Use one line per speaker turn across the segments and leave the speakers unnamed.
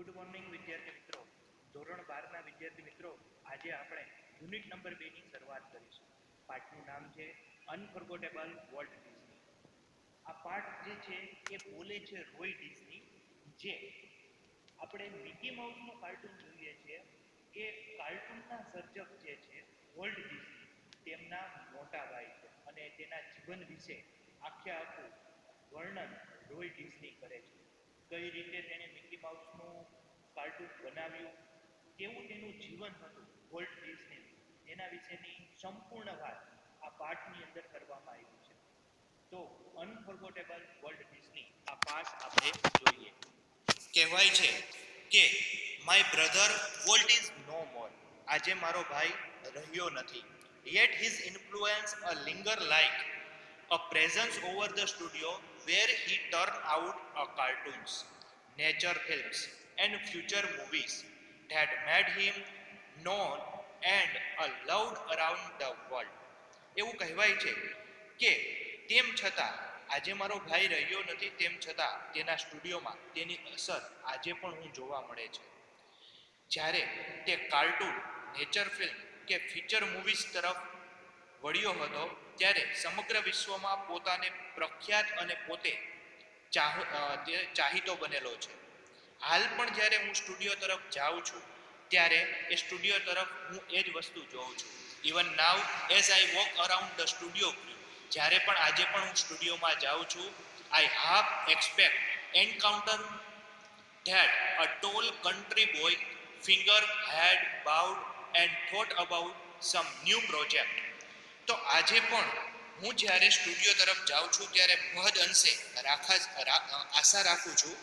Good morning વિદ્યાર્થી મિત્રો. ધોરણ 12ના વિદ્યાર્થી મિત્રો, આજે આપણે યુનિટ નંબર 2 ની શરૂઆત કરીશું. પાઠનું નામ છે અનફર્ગોટેબલ વોલ્ટ ડિઝની. આ પાઠ જે છે એ બોલે છે રોય ડિઝની, જે આપણે મિકી માઉસનું કાર્ટૂન જોઈએ છીએ. એ કાર્ટૂનના સર્જક જે છે વોલ્ટ ડિઝની, તેમના મોટા ભાઈ છે અને તેના જીવન વિશે આખું વર્ણન રોય ડિઝની કરે છે. કઈ રીતે તેણે મિકી માઉસનું કાર્ટૂન બનાવ્યું, કેવું તેનું જીવન હતું વોલ્ટ ડિઝની, તેના વિશેની સંપૂર્ણ વાત આ પાઠની અંદર કરવામાં આવી છે. તો અનફર્ગોટેબલ વોલ્ટ ડિઝની આ પાઠ આપણે જોઈએ. કહેવાય છે કે my brother Walt is no more. આજે મારો ભાઈ રહ્યો નથી. yet his influence a linger like a presence over the studio where he turned out a cartoons, nature films and future movies that made him known and loved around the world. એવું કહેવાય છે કે તેમ છતાં આજે મારો ભાઈ રહ્યો નથી, તેમ છતાં તેના સ્ટુડિયોમાં તેની અસર આજે પણ હું જોવા મળે છે. જ્યારે તે કાર્ટૂન, નેચર ફિલ્મ કે ફીચર મૂવીઝ તરફ વળ્યો હતો, ત્યારે સમગ્ર વિશ્વમાં પોતાને પ્રખ્યાત અને પોતે ચાહીતો બનેલો છે. હાલ પણ જ્યારે હું સ્ટુડિયો તરફ જાઉં છું, ત્યારે એ સ્ટુડિયો તરફ હું એ જ વસ્તુ જોઉં છું. Even now as I walk around the studio, જ્યારે પણ આજે પણ હું સ્ટુડિયોમાં જાઉં છું, I half expect encounter that a tall country boy finger had bowed and thought about some new project. તો આજે પણ હું જ્યારે સ્ટુડિયો તરફ જાઉં છું, ત્યારે મહદ અંશે આશા રાખું છું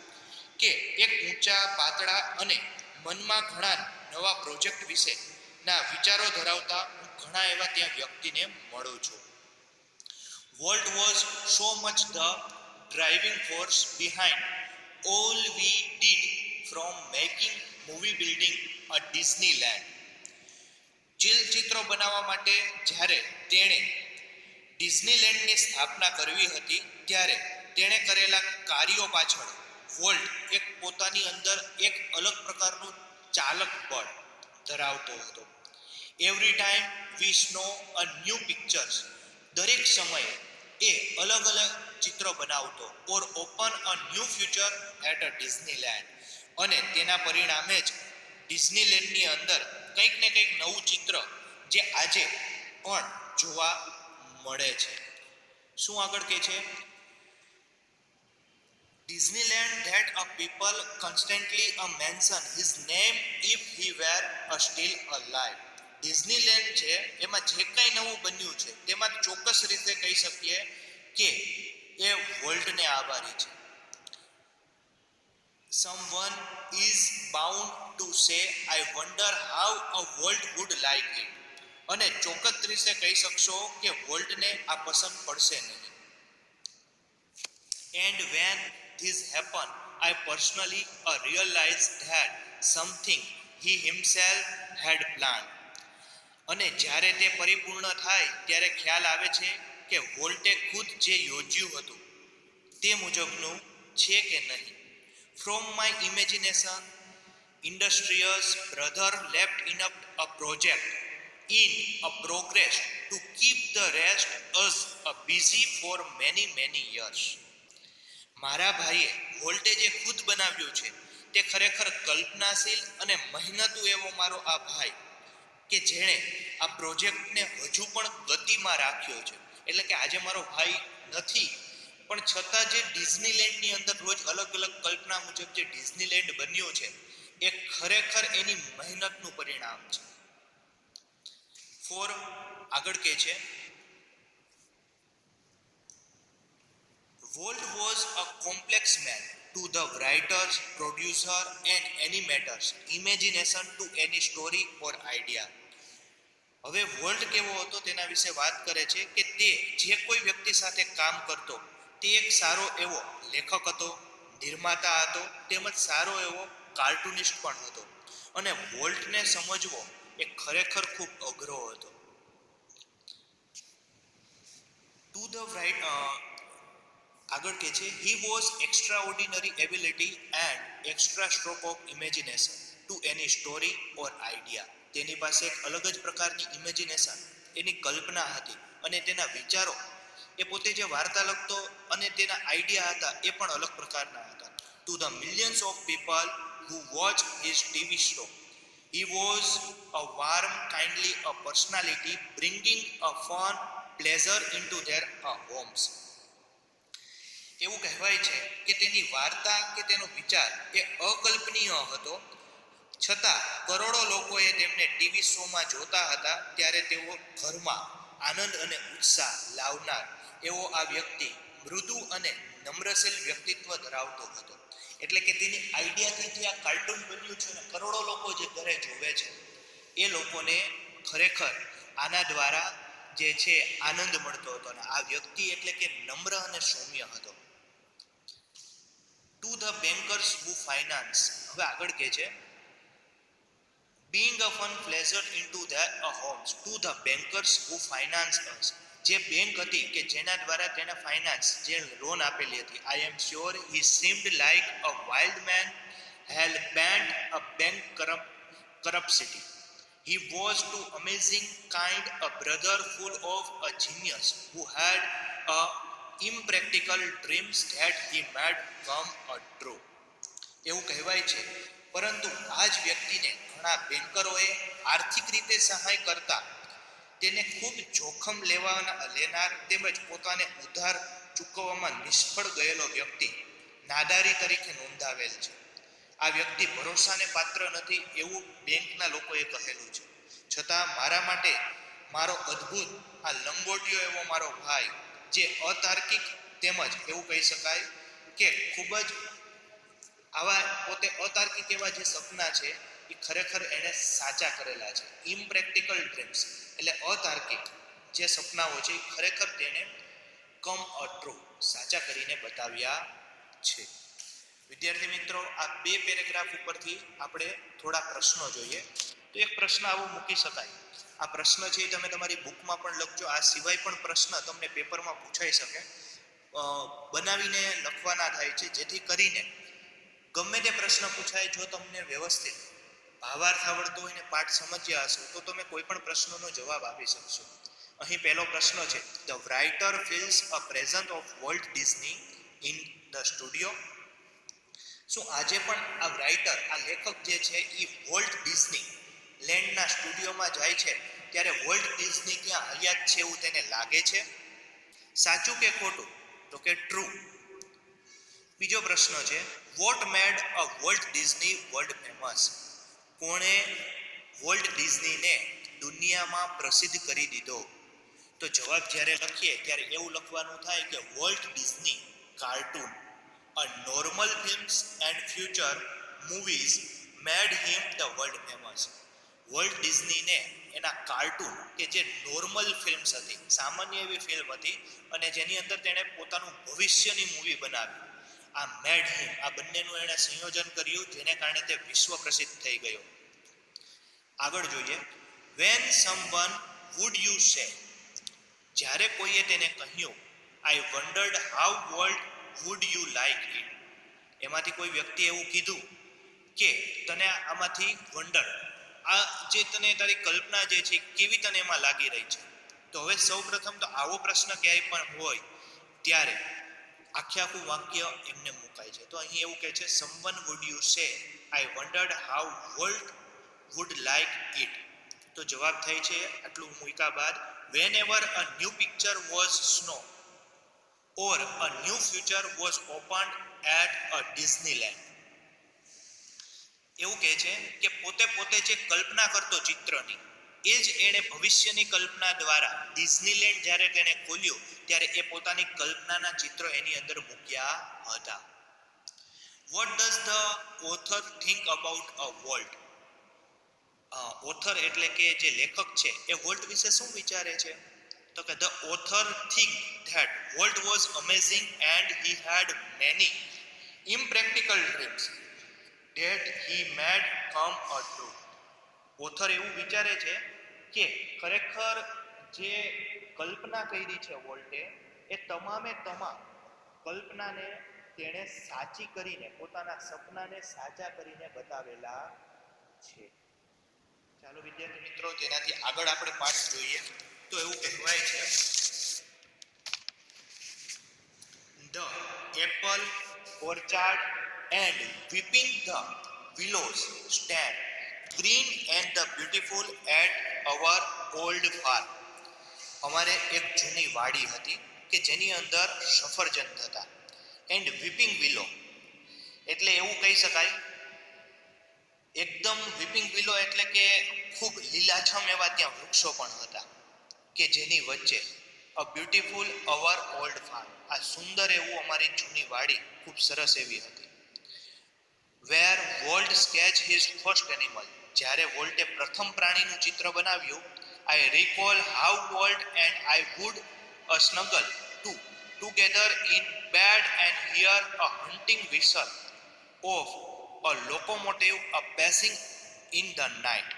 કે એક ઊંચા પાતળા અને મનમાં ઘણા નવા પ્રોજેક્ટ વિશે ના વિચારો ધરાવતા હું ઘણા એવા ત્યાં વ્યક્તિને મળું છું. Volt was so much the driving force behind all we did from making movie building a Disneyland. ચલચિત્રો બનાવવા માટે જ્યારે તેણે ડિઝનીલેન્ડની સ્થાપના કરવી હતી, ત્યારે તેણે કરેલા કાર્યો પાછળ વોલ્ટ એક પોતાની અંદર એક અલગ પ્રકારનું ચાલક બળ ધરાવતો હતો. Every time we snow a new pictures, દરેક સમયે એ અલગ અલગ ચિત્રો બનાવતો, or open a new future at a Disneyland, અને તેના પરિણામે જ ડિઝનીલેન્ડની અંદર કંઈક ને કંઈક નવું ચિત્ર જે આજે પણ જોવા મળે છે. શું આગળ કહે છે? Disneyland that a people constantly mention his name if he were still alive. Disneyland છે એમાં જે કંઈ નવું બન્યું છે, તેમાં ચોક્કસ રીતે કહી શકીએ કે એ વોલ્ટને આભારી છે. Someone is bound to say, I wonder how a Walt would like it. અને ચોક્કસ રીતે કહી શકશો કે વોલ્ટને આ પસંદ પડશે નહીં. And when this happened, I personally realized that something he himself had planned. અને જ્યારે તે પરિપૂર્ણ થાય, ત્યારે ખ્યાલ આવે છે કે વોલ્ટે ખુદ જે યોજ્યું હતું તે મુજબનું છે કે નહીં. From my imagination, industrious brother left enough a project in a progress to keep the rest us busy for many years. મારા ભાઈએ વોલ્ટે જે ખુદ બનાવ્યું છે તે ખરેખર કલ્પનાશીલ અને મહેનતુ એવો મારો આ ભાઈ, કે જેણે આ પ્રોજેક્ટને હજુ પણ ગતિમાં રાખ્યો છે. એટલે કે આજે મારો ભાઈ નથી, પણ છતાં જે ડિઝનીલેન્ડની અંદર રોજ અલગ અલગ કલ્પના મુજબ જે ડિઝનીલેન્ડ બન્યું છે, એ ખરેખર એની મહેનતનું પરિણામ છે. ફોર આગળ કહે છે, Walt was a complex man. To the writers, producer and animators, imagination to any story or idea. હવે વોલ્ટ કેવો હતો તેના વિશે વાત કરે છે કે તે જે કોઈ વ્યક્તિ સાથે કામ કરતો, તે એક સારો એવો લેખક હતો, નિર્માતા હતો, તેમજ સારો એવો કાર્ટુનિસ્ટ પણ હતો. અને વોલ્ટને સમજવો એ ખરેખર ખૂબ અઘરો હતો. To the આગળ કે છે he was extraordinary ability and extra stroke of imagination to any story or idea. તેની પાસે એક અલગ જ પ્રકારની ઇમેજિનેશન, એની કલ્પના હતી અને તેના વિચારો, એ પોતે જે વાર્તા લખતો અને તેના આઈડિયા હતા એ પણ અલગ પ્રકારના હતા. To the millions of people who watch his TV show, he was a warm, kindly a personality bringing a fun pleasure into their homes. એવું કહેવાય છે કે તેની વાર્તા કે તેનો વિચાર એ અકલ્પનીય હતો, છતાં કરોડો લોકોએ તેમને ટીવી શોમાં જોતા હતા ત્યારે તેઓ ઘરમાં આનંદ અને ઉત્સાહ લાવનાર એવો આ વ્યક્તિ મૃદુ અને નમ્રશીલ વ્યક્તિત્વ ધરાવતો હતો. એટલે કે તેની આઈડિયાથી જે આ કાર્ટૂન બન્યું છે ને કરોડો લોકો જે ઘરે જોવે છે એ લોકોને ખરેખર આના દ્વારા જે છે આનંદ મળતો હતો અને આ વ્યક્તિ એટલે કે નમ્ર અને સૌમ્ય હતો. To the bankers who finance, હવે આગળ કે છે being a fun pleasure into their homes to the bankers who finance us. જે બેંક હતી કે જેના દ્વારા તેના ફાઇનાન્સ જે લોન આપેલી હતી, I am sure he seemed like a wild man hell bent a bank corruption. He was too amazing kind a brother full of a genius who had a impractical dreams that he made come true. એવું કહેવાય છે પરંતુ આ જ વ્યક્તિને ઘણા બેન્કરોએ આર્થિક રીતે સહાય કરતા તેને ખૂબ જોખમ લેનાર તેમજ પોતાને ઉધાર ચૂકવવામાં નિષ્ફળ ગયેલો વ્યક્તિ નાદારી તરીકે નોંધાવેલ છે. આ વ્યક્તિ ભરોસાને પાત્ર નથી એવું બેંકના લોકોએ કહેલું છે, છતાં મારા માટે મારો અદ્ભુત આ લંગોટિયો એવો મારો ભાઈ જે અતાર્કિક તેમજ એવું કહી શકાય કે ખૂબ જ આવા પોતે અતાર્કિક એવા જે સપના છે એ ખરેખર એને સાચા કરેલા છે. ઇમ્પ્રેક્ટિકલ ડ્રીમ્સ એટલે અતાર્કિક જે સપનાઓ છે એ ખરેખર તેને કમ અ ટ્રુ સાચા કરીને બતાવ્યા છે. વિદ્યાર્થી મિત્રો, આ બે પેરેગ્રાફ ઉપરથી આપણે થોડા પ્રશ્નો જોઈએ. તો એક પ્રશ્ન આવો મૂકી શકાય, આ પ્રશ્ન છે એ તમે તમારી બુકમાં પણ લખજો, આ સિવાય પણ પ્રશ્ન તમને પેપરમાં પૂછાઈ શકે, બનાવીને લખવાના થાય છે જેથી કરીને ગમે તે પ્રશ્ન પૂછાય જો તમને વ્યવસ્થિત ભાવાર્થ આવડતો હોય ને પાઠ સમજ્યા હશો તો તમે કોઈ પણ પ્રશ્નનો જવાબ આપી શકશો. અહીં પહેલો પ્રશ્ન છે, the writer feels a present of Walt Disney in the studio. શું આજે પણ આ રાઇટર આ લેખક જે છે એ વોલ્ટ ડિઝની લેન્ડના સ્ટુડિયોમાં જાય છે ત્યારે વોલ્ટ ડિઝની ક્યાં હયાત છે એવું તેને લાગે છે? સાચું કે ખોટું? તો કે ટ્રુ. બીજો પ્રશ્ન છે, વોટ મેડ અ વોલ્ટ ડિઝની વર્લ્ડ ફેમસ. કોણે વોલ્ટ ડિઝનીને દુનિયામાં પ્રસિદ્ધ કરી દીધો? તો જવાબ જ્યારે લખીએ ત્યારે એવું લખવાનું થાય કે Walt Disney cartoon a normal films and future movies made him the world famous. Walt ડિઝનીને એના કાર્ટૂન કે જે નોર્મલ ફિલ્મ્સ હતી, સામાન્ય એવી ફિલ્મ હતી અને જેની અંદર તેણે પોતાનું ભવિષ્યની મૂવી બનાવી, આ મેડ હિમ આ બંનેનું એણે સંયોજન કર્યું જેને કારણે તે વિશ્વ પ્રસિદ્ધ થઈ ગયો. આગળ જોઈએ, when someone would you say, જ્યારે કોઈએ તેને કહ્યું I wondered how world would you like it. એમાંથી કોઈ વ્યક્તિ એવું કીધું કે તને આમાંથી વંડર આ જે તને તારી કલ્પના જે છે કેવી તને એમાં લાગી રહી છે. તો હવે સૌપ્રથમ તો આવો પ્રશ્ન ક્યાંય પણ હોય ત્યારે આખું વાક્ય એમને મુકાય છે. તો અહીં એવું કહે છે, someone would you say I wondered how world would like it. તો જવાબ થાય છે આટલું મૂક્યા બાદ, whenever a new picture was snow or a new future was opened at a Disneyland. એવું કહે છે કે પોતે જે કલ્પના કરતો ચિત્રની એ જ એણે ભવિષ્યની કલ્પના દ્વારા ડિઝનીલેન્ડ જ્યારે તેને ખોલ્યું ત્યારે એ પોતાની કલ્પનાના ચિત્રો એની અંદર મૂક્યા હતા. What does the author think about a world? Author એટલે કે જે લેખક છે એ વોલ્ટ વિશે શું વિચારે છે? તો કે the author think that world was amazing and he had many impractical dreams that he made come true. Author એવું વિચારે છે કે ખરેખર જે કલ્પના કરી છે વોલ્ટે એ તમામે તમામ કલ્પનાને તેણે સાચી કરીને, પોતાના સપનાને સાચા કરીને બતાવેલા છે. ચાલો વિદ્યાર્થી મિત્રો, તેનાથી આગળ આપણે પાઠ જોઈએ તો એવું કહેવાય છે, the apple orchard and weeping the willows stand green and the beautiful at our old farm. અમારે એક જૂની વાડી હતી કે જેની અંદર સફરજન હતા, એન્ડ વીપિંગ વિલો એટલે એવું કહી શકાય, એકદમ વીપિંગ વિલો એટલે કે ખૂબ લીલાછમ એવા ત્યાં વૃક્ષો પણ હતા કે જેની વચ્ચે a beautiful our old farm, આ સુંદર એવું અમારી જૂની વાડી ખૂબ સરસ એવી હતી. Where Walt sketch his first animal, જ્યારે વોલ્ટે પ્રથમ પ્રાણીનું ચિત્ર બનાવ્યું. I recall how Walt and I would a snuggle together in bed and hear a hunting whistle of a locomotive a passing in the night.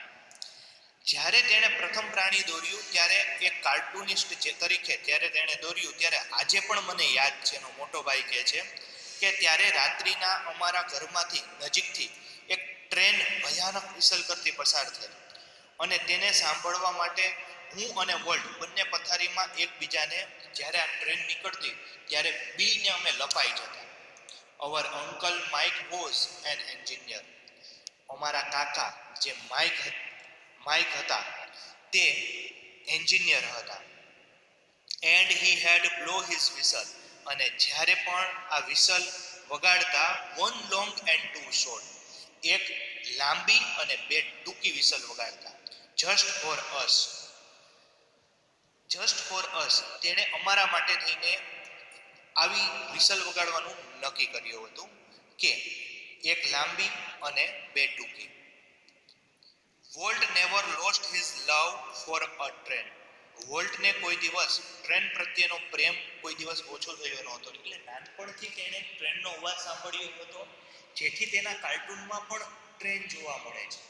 જ્યારે તેણે પ્રથમ પ્રાણી દોર્યું ત્યારે એક કાર્ટૂનિસ્ટ તરીકે જ્યારે તેણે દોર્યું ત્યારે આજે પણ મને યાદ છે, એનો મોટો ભાઈ કહે છે કે ત્યારે રાત્રિના અમારા ઘરમાંથી નજીકથી એક ટ્રેન ભયાનક વિસલ કરતી પસાર થઈ અને તેને સાંભળવા માટે હું અને વોલ્ટ બંને પથારીમાં એકબીજાને, જ્યારે આ ટ્રેન નીકળતી ત્યારે બીને અમે લપાઈ જતા. Our uncle Mike was an engineer, અમારા કાકા જે માઇક હતા તે એન્જિનિયર હતા. And he had blow his whistle, અને જ્યારે પણ આ વિસલ વગાડતા, one long and two short, એક લાંબી અને બે ટૂંકી વિસલ વગાડતા. જસ્ટ ફોર અસ તેણે અમારા માટે થઈને આવી વિસલ વગાડવાનું નક્કી કર્યું હતું કે એક લાંબી અને બે ટૂંકી. Walt never lost his love for a train, વોલ્ટને કોઈ દિવસ ટ્રેન પ્રત્યેનો પ્રેમ કોઈ દિવસ ઓછો થયો નહોતો. એટલે નાનપણથી તેણે ટ્રેનનો અવાજ સાંભળ્યો હતો, જેથી તેના કાર્ટૂનમાં પણ ટ્રેન જોવા મળે છે.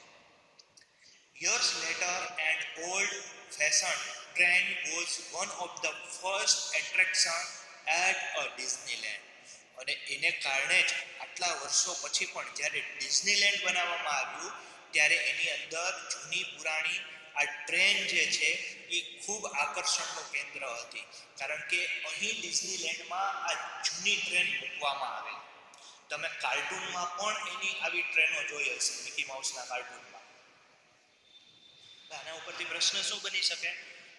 Years later, an old-fashioned train was one of the first attraction at a Disneyland. અને એને કારણે જ આટલા વર્ષો પછી પણ જ્યારે ડિઝનીલેન્ડ બનાવવામાં આવ્યું ત્યારે એની અંદર જૂની પુરાણી આ ટ્રેન જે છે એ ખૂબ આકર્ષણનું કેન્દ્ર હતી, કારણ કે અહીં ડિઝનીલેન્ડમાં આ જૂની ટ્રેન મૂકવામાં આવેલી. તમે કાર્ટૂનમાં પણ એની આવી ટ્રેનો જોઈ હશે, મિકી માઉસના કાર્ટૂનમાં. આના ઉપરથી પ્રશ્ન શું બની શકે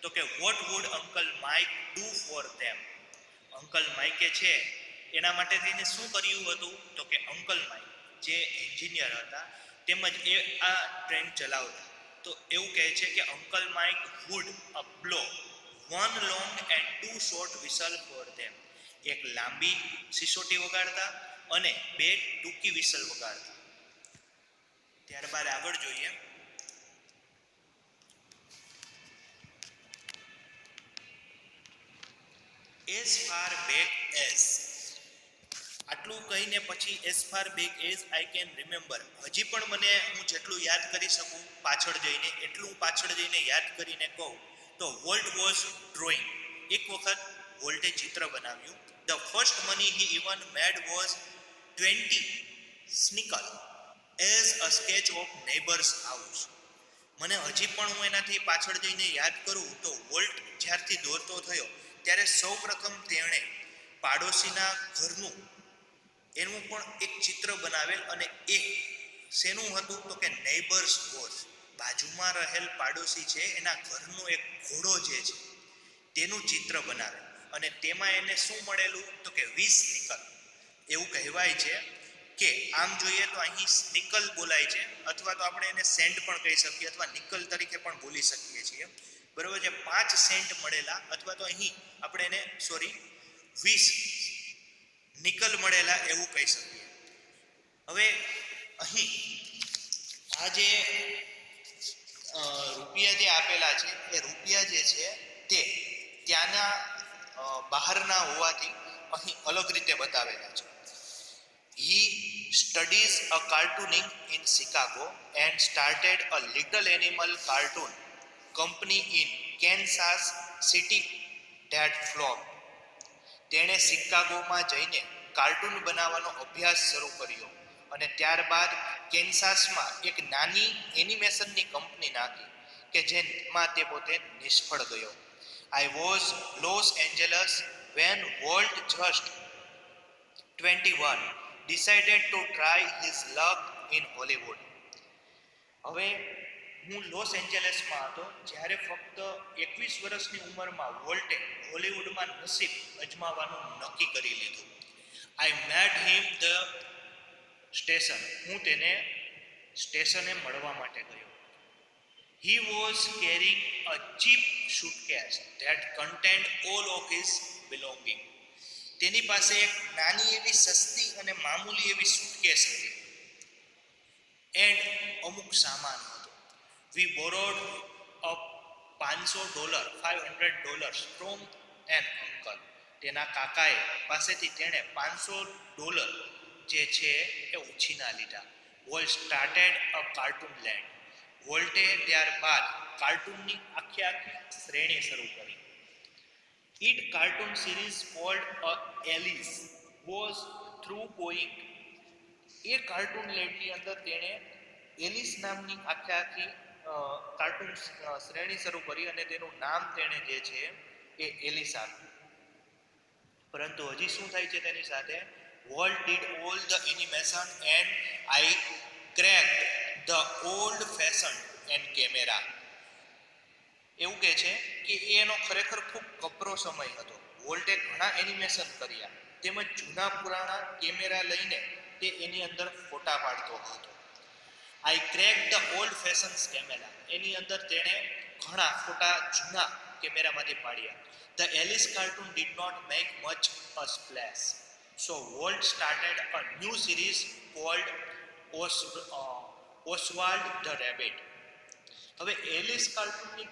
તો કે what would uncle Mike do for them, uncle માઇકે છે એના માટે થઈને શું કર્યું હતું તો કે અંકલ માઇક જે એન્જિનિયર હતા તેમજ એ આ ટ્રેન ચલાવતા, તો એવું કહે છે કે uncle Mike would a blow one long and two short whistle for them, એક લાંબી સિસોટી વગાડતા અને બે ટૂંકી વિસલ વગાડતા. ત્યારબાદ આગળ જોઈએ, as far back as, આટલું કહીને પછી as far back as I can remember, હજી પણ મને હું જેટલું યાદ કરી શકું પાછળ જઈને એટલું પાછળ જઈને યાદ કરીને કહું તો વોલ્ટ વોઝ ડ્રોઈંગ, એક વખત વોલ્ટે ચિત્ર બનાવ્યું. The first money he even made was 20 snickle as a sketch of neighbours house. મને હજી પણ હું એનાથી પાછળ જઈને યાદ કરું તો વોલ્ટ જ્યારથી દોરતો થયો ત્યારે સૌ પ્રથમ તેણે પાડોશીના ઘરનું એનું પણ એક ચિત્ર બનાવેલ, અને એ શેનું હતું તો કે નેબર્સ હોર્સ, બાજુમાં રહેલ પાડોશી છે એના ઘરનો એક ઘોડો જે છે તેનું ચિત્ર બનાવેલ, અને તેમાં એને શું મળેલું તો કે 20 સ્નિકલ. એવું કહેવાય છે કે આમ જોઈએ તો અહીં સ્નિકલ બોલાય છે, અથવા તો આપણે એને સેન્ટ પણ કહી શકીએ અથવા નિકલ તરીકે પણ બોલી શકીએ છીએ, બરોબર છે. 5 સેન્ટ મળેલા, અથવા તો અહીં આપણે એને 20 નિકલ મળેલા એવું કહી શકીએ. હવે અહીં આ જે રૂપિયા જે આપેલા છે એ રૂપિયા જે છે તે ત્યાંના બહારના હોવાથી અહીં અલગ રીતે બતાવેલા છે. He studies a cartooning in Chicago and started a little animal cartoon company in Kansas City that flopped. તેણે શિકાગોમાં જઈને કાર્ટૂન બનાવવાનો અભ્યાસ શરૂ કર્યો અને ત્યારબાદ કેન્સાસમાં એક નાની એનિમેશનની કંપની નાખી કે જેમાં તે પોતે નિષ્ફળ ગયો. I was Los Angeles when Walt just 21 decided to try his luck in Hollywood. હવે હું લોસ એન્જલસમાં હતો જ્યારે ફક્ત 21 વર્ષની ઉંમરમાં વોલ્ટે હોલિવૂડમાં નસીબ અજમાવવાનું નક્કી કરી લીધું. I met him the station. હું તેને સ્ટેશને મળવા માટે ગયો. He was carrying a cheap suitcase that contained all of his belonging. તેની પાસે એક નાની એવી સસ્તી અને મામૂલી એવી સુટકેસ હતી એન્ડ અમુક સામાન હતો. We borrowed a $500 from an uncle. તેના કાકાએ પાસેથી તેણે $500 જે છે એ ઉછીના લીધા. Walt started a cartoon land. વોલ્ટે ત્યારબાદ કાર્ટૂનની આખી શ્રેણી શરૂ કરી. It cartoon series called Alice was through going. એ કાર્ટૂન લેન્ડની અંદર તેણે એલિસ નામની આખી કાર્ટૂન શ્રેણી શરૂ કરી અને તેનું નામ તેણે જે છે એ એલિસ આપ્યું. પરંતુ હજી શું થાય છે તેની સાથે? Walt did all the animation and I cracked the old fashioned and camera. એવું કહે છે કે એનો ખરેખર ખૂબ કપરો સમય હતો. વોલ્ટે ઘણા એનિમેશન કર્યા તેમજ જૂના પુરાણા કેમેરા લઈને તે એની અંદર ફોટા પાડતો હતો. I crack the old fashions camera. એની અંદર તેણે ઘણા ફોટા જૂના કેમેરામાંથી પાડ્યા. The Alice cartoon did not make much a splash. So Walt started a new series called Oswald the rabbit. હવે એલિસ કાર્ટૂનની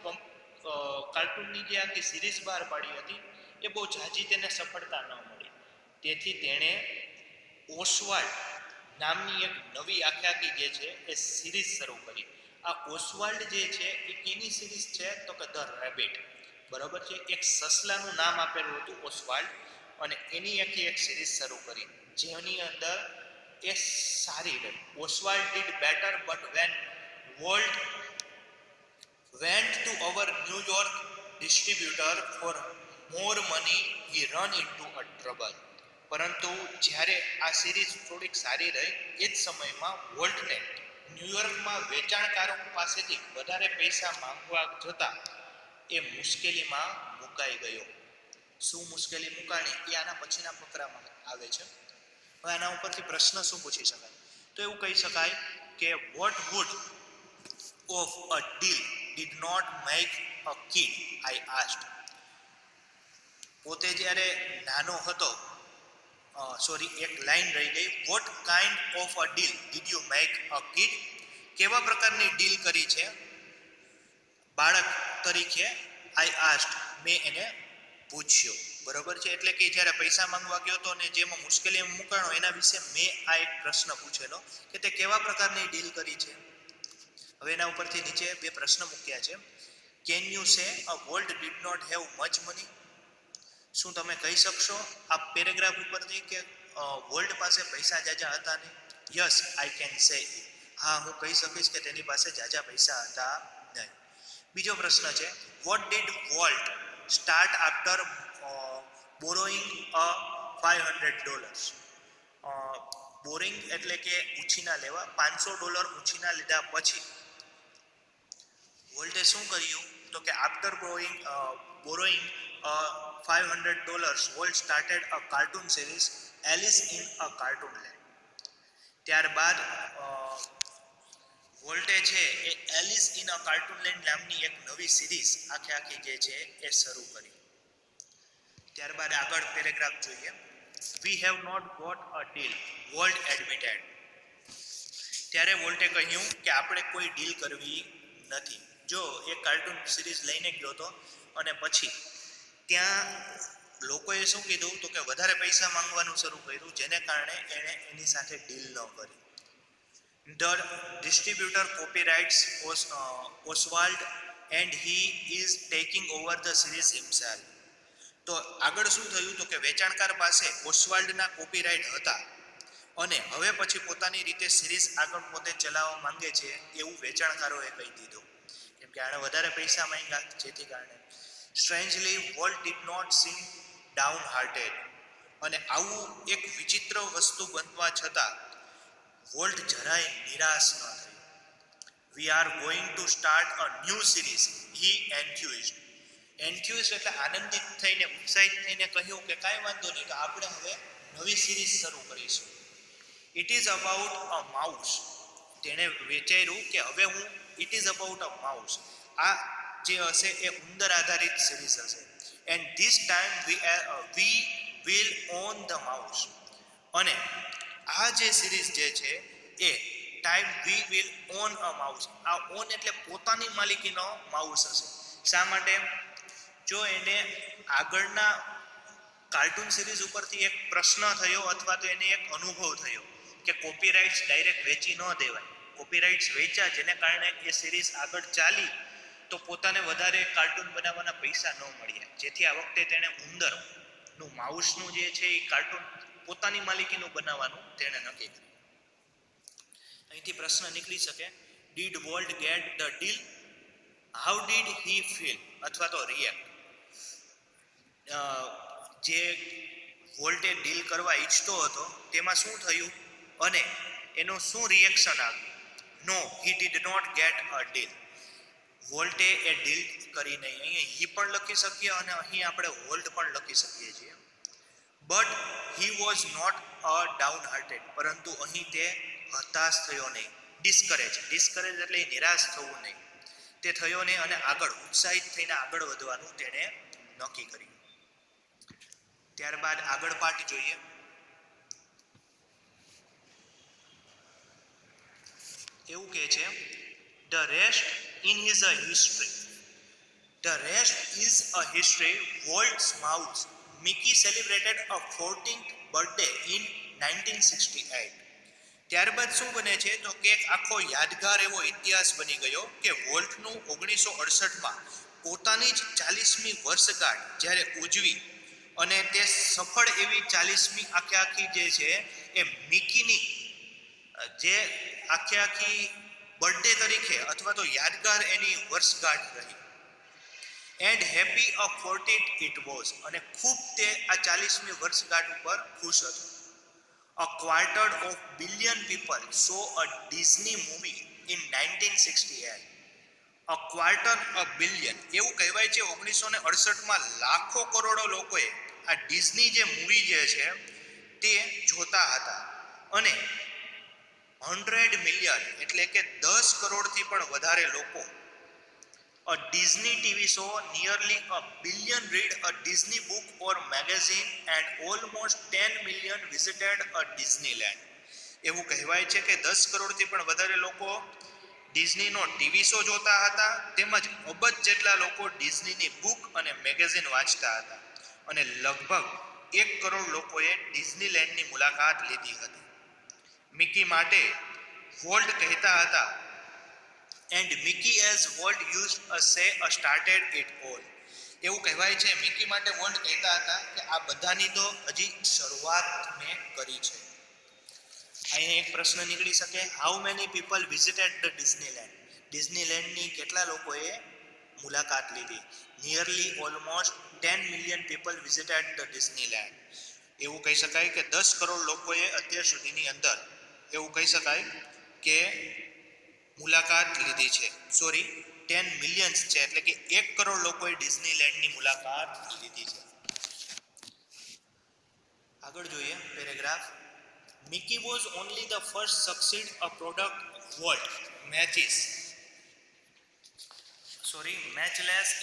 જે આખી સિરીઝ બહાર પાડી હતી એ બહુ ઝાઝી તેને સફળતા ન મળી. તેથી તેણે ઓસ્વાલ્ડ નામની એક નવી આખી જે છે એ સિરીઝ શરૂ કરી. આ ઓસ્વાલ્ડ જે છે એ કેની સિરીઝ છે તો કે ધ રેબિટ. બરાબર છે. એક સસલાનું નામ આપેલું હતું ઓસ્વાલ્ડ અને એની આખી એક સિરીઝ શરૂ કરી જેની અંદર એ સારી રહી. Oswald did better but when Walt went to our New York distributor for more money he run into a trouble. પરંતુ જ્યારે આ સિરીઝ થોડીક સારી રહી એ જ સમયમાં વોલ્ટને ન્યુયોર્કમાં વેચાણકારો પાસેથી વધારે પૈસા માંગવા જતા એ મુશ્કેલીમાં મુકાઈ ગયો. શું મુશ્કેલી મુકાણી એ આના પછીના ફકરામાં આવે છે. હવે આના ઉપરથી પ્રશ્ન શું પૂછી શકાય? તો એવું કહી શકાય કે what would of a deal did not make a kid, I asked. પોતે જ્યારે નાનો હતો એક લાઈન રહી ગઈ. what kind of a deal did you make a kid? કેવા પ્રકારની ડીલ કરી છે બાળક તરીકે? I asked. મેં એને પૂછ્યો. બરોબર છે. એટલે કે જ્યારે પૈસા માંગવા ગયો હતો અને જેમાં મુશ્કેલીમાં મુકાણો એના વિશે મેં આ એક પ્રશ્ન પૂછેલો કે તે કેવા પ્રકારની ડીલ કરી છે. હવે એના ઉપરથી નીચે બે પ્રશ્ન મૂક્યા છે. Can you say a Walt did not have much money? શું તમે કહી શકશો આ પેરેગ્રાફ ઉપરથી કે વોલ્ટ પાસે પૈસા જાજા હતા નહીં? Yes I can say. હા, હું કહી શકીશ કે તેની પાસે જાજા પૈસા હતા નહીં. બીજો પ્રશ્ન છે what did volt start after borrowing a $500? Boring એટલે કે ઉછીના લેવા. $500 ઉછીના લીધા પછી વોલ્ટે શું કર્યું તો કે after borrowing $500 Walt started a cartoon series Alice in a cartoon land. ત્યારબાદ વોલ્ટે છે એ Alice in a cartoon land નામની એક નવી સિરીઝ આખી જે છે એ શરૂ કરી. ત્યારબાદ આગળ પેરેગ્રાફ જોઈએ. We have not got a deal, Walt admitted. ત્યારે વોલ્ટે કહ્યું કે આપણે કોઈ ડીલ કરવી નથી. જો એક કાર્ટૂન સિરીઝ લઈને ગયો હતો અને પછી ત્યાં લોકોએ શું કીધું તો કે વધારે પૈસા માંગવાનું શરૂ કર્યું જેને કારણે એણે એની સાથે ડીલ ન કરી. The distributor copyrights Oswald and he is taking over the series himself. તો આગળ શું થયું તો કે વેચાણકાર પાસે ઓસ્વાલ્ડના કોપીરાઇટ હતા અને હવે પછી પોતાની રીતે સિરીઝ આગળ પોતે ચલાવવા માંગે છે એવું વેચાણકારોએ કહી દીધું, કેમ કે આણે વધારે પૈસા માંગ્યા, જેથી કારણે strangely Walt did not seem down hearted. અને આવું એક વિચિત્ર વસ્તુ બનવા છતાં વોલ્ટ જરાય નિરાશ ન થયો. We are going to start a new series, he enthused. Enthused એટલે આનંદિત થઈને ઉત્સાહિત થઈને કહ્યું કે કાંઈ વાંધો નહીં, તો આપણે હવે નવી સિરીઝ શરૂ કરીશું. It is about a mouse. તેણે વિચાર્યું કે હવે it is about a mouse. આ જે હશે એ ઉંદર આધારિત સિરીઝ હશે. And this time we will own the mouse. અને આ જે સિરીઝ જે છે એ time we will own a mouse. આ ઓન એટલે પોતાની માલિકીનો માઉસ હશે. શા માટે? જો એને આગળના કાર્ટૂન સિરીઝ ઉપરથી એક પ્રશ્ન થયો અથવા તો એને એક અનુભવ થયો કે કોપીરાઇટ્સ ડાયરેક્ટ વેચી ન દેવાય, કોપીરાઇટ્સ વેચ્યા જેને કારણે એ સિરીઝ આગળ ચાલી તો પોતાને વધારે કાર્ટૂન બનાવવાના પૈસા ન મળ્યા, જેથી આ વખતે તેણે ઉંદરનું માઉસનું જે છે એ કાર્ટૂન પોતાની માલિકીનું બનાવવાનું તેણે નક્કી કર્યું. અહીંથી પ્રશ્ન નીકળી શકે, did volt get the deal? How did he feel અથવા તો રિએક્ટ? જે વોલ્ટે ડીલ કરવા ઈચ્છતો હતો તેમાં શું થયું અને એનું શું રિએક્શન આવ્યું? No, he did not get a deal. વોલ્ટે એ ડીલ કરી નહીં. અહીંયા હી પણ લખી શકીએ અને અહીં આપણે વોલ્ટ પણ લખી શકીએ છીએ. But he was not a downhearted. પરંતુ અહીં તે હતાશ થયો નહીં. ડિસ્કરેજ એટલે નિરાશ થવું નહીં, તે થયો નહીં અને આગળ ઉત્સાહિત થઈને આગળ વધવાનું તેણે નક્કી કર્યું. ત્યારબાદ આગળ પાઠ જોઈએ. એવું કહે છે, The rest is a history. Walt's mouse. Mickey celebrated a 14th birthday in 1968. ત્યારબાદ શું બને છે તો કે એક આખો યાદગાર એવો ઇતિહાસ બની ગયો કે વોલ્ટનું 1968માં પોતાની જ 40મી વર્ષગાંઠ જ્યારે ઉજવી અને તે સફળ એવી 40મી આખી જે છે એ મિકીની જે આખી બર્થડે તરીકે અથવા તો યાદગાર એની વર્ષગાંઠ રહી. And happy a 40th it was. અને ખૂબ તે આ 40મી વર્ષગાંઠ ઉપર ખુશ હતો. A quarter of billion people saw a Disney movie in 1968. A quarter of billion એવું કહેવાય છે 1968માં લાખો કરોડો લોકોએ આ ડિઝની જે મૂવી જે છે તે જોતા હતા અને 100 મિલિયન એટલે કે 10 કરોડથી પણ વધારે લોકો a Disney TV show, nearly a billion read a Disney book or magazine and almost 10 million visited a Disneyland. એવું કહેવાય છે કે 10 કરોડથી પણ વધારે લોકો ડિઝનીનો ટીવી શો જોતા હતા તેમજ અબજ જેટલા લોકો ડિઝનીની બુક અને મેગેઝિન વાંચતા હતા અને લગભગ 1 કરોડ લોકોએ ડિઝનીલેન્ડની મુલાકાત લીધી હતી. મિકી માટે વોલ્ટ કહેતા હતા, and Mickey as Walt used to say started it all. એવું કહેવાય છે મિકી માટે વોલ્ટ કહેતા હતા કે આ બધાની તો હજી શરૂઆત મેં કરી છે. અહીંયા એક પ્રશ્ન નીકળી શકે, how many people visited the Disneyland? ડિઝનીલેન્ડની કેટલા લોકોએ મુલાકાત લીધી? Nearly almost 10 million people visited the Disneyland. એવું કહી શકાય કે 10 કરોડ લોકોએ અત્યાર સુધીની અંદર એવું કહી શકાય કે મુલાકાત લીધી છે. 10 મિલિયન્સ છે એટલે કે 1 કરોડ લોકોએ ડિઝનીલેન્ડની મુલાકાત લીધી છે. આગળ જોઈએ paragraph. Mickey was only the first succeed a product Walt matchless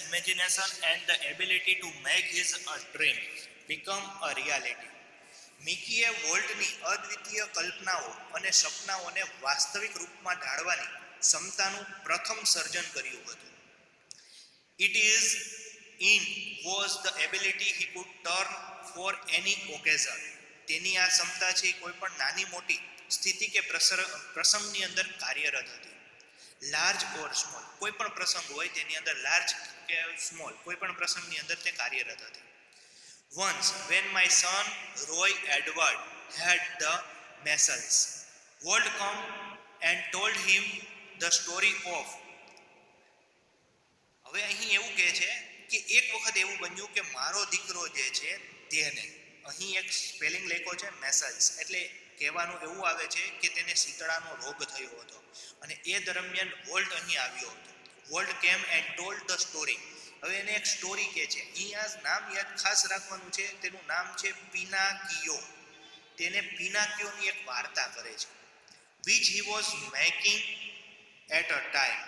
imagination and the ability to make his dream become a reality. મિકીએ વોલ્ટની અદ્વિતીય કલ્પનાઓ અને સપનાઓને વાસ્તવિક રૂપમાં ઢાળવાની ક્ષમતાનું પ્રથમ સર્જન કર્યું હતું. It is in was the ability he could turn for any occasion. તેની આ ક્ષમતા છે કોઈ પણ નાની મોટી સ્થિતિ કે પ્રસંગની અંદર કાર્યરત હતી. લાર્જ ઓર સ્મોલ, કોઈ પણ પ્રસંગ હોય તેની અંદર લાર્જ કે સ્મોલ કોઈ પણ પ્રસંગની અંદર તે કાર્યરત હતી. Once, when my son Roy Edward had the measles, Walt come and told him the story of. હવે અહીં એવું કહે છે કે એક વખત એવું બન્યું કે મારો દીકરો જે છે તેને, અહીં એક સ્પેલિંગ લખ્યો છે મેસલ્સ, એટલે કહેવાનું એવું આવે છે કે તેને શીતળાનો રોગ થયો હતો અને એ દરમિયાન વોલ્ટ અહીં આવ્યો હતો. વોલ્ટ કેમ એન્ડ ટોલ્ડ ધ સ્ટોરી. હવે એને એક સ્ટોરી કહે છે. અહીંયા નામ યાદ ખાસ રાખવાનું છે, તેનું નામ છે પિનાકિયો. તેને પિનાકિયોની એક વાર્તા કરે છે, which he was making at a time.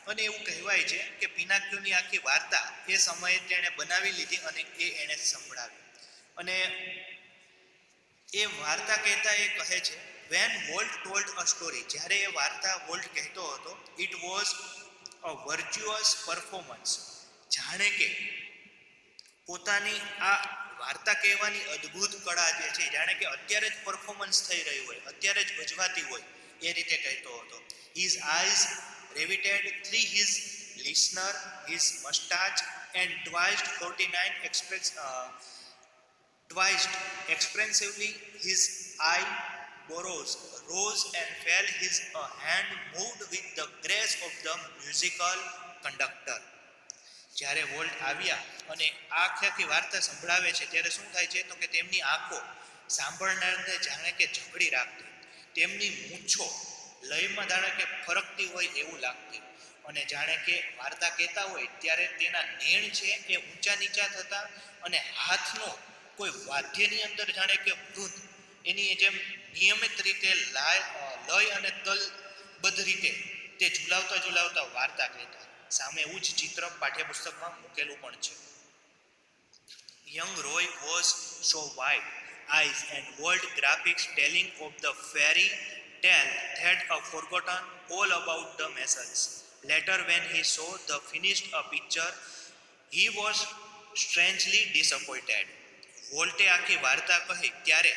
અને એવું કહેવાય છે કે પિનાકિયોની આખી વાર્તા એ સમયે તેણે બનાવી લીધી અને એ એણે સંભળાવી. અને એ વાર્તા કહેતા એ કહે છે, when Walt told a story, જ્યારે એ વાર્તા વોલ્ટ કહેતો હતો, it was a virtuous performance. જાણે કે પોતાની આ વાર્તા કહેવાની અદ્ભુત કળા જે છે, જાણે કે અત્યારે જ પરફોર્મન્સ થઈ રહ્યું હોય, અત્યારે જ ભજવાતી હોય, એ રીતે કહેતો હતો. His eyes riveted through his listener, his mustache, and twitched expressively his eyebrows rose and fell. His hand moved with the grace of the musical conductor. જ્યારે વોલ્ટ આવ્યા અને આખી વાર્તા સંભળાવે છે ત્યારે શું થાય છે તો કે તેમની આંખો સાંભળનારને જાણે કે ઝઘડી રાખતી, તેમની મૂછો લયમાં જાણે કે ફરકતી હોય એવું લાગતી, અને જાણે કે વાર્તા કહેતા હોય ત્યારે તેના નેણ છે એ ઊંચા નીચા થતા અને હાથનો કોઈ વાદ્યની અંદર જાણે કે વૃંદ એની જેમ નિયમિત રીતે લય અને તલબદ્ધ રીતે તે ઝુલાવતા વાર્તા કહેતા. સામે એવું જ ચિત્ર પાઠ્યપુસ્તકમાં મૂકેલું પણ છે. Young Roy was so wide eyes and world graphics telling of the fairy tale that he forgotten all about the measles. Later, when he saw the finished picture, he was strangely disappointed. વોલ્ટે આખી વાર્તા કહી ત્યારે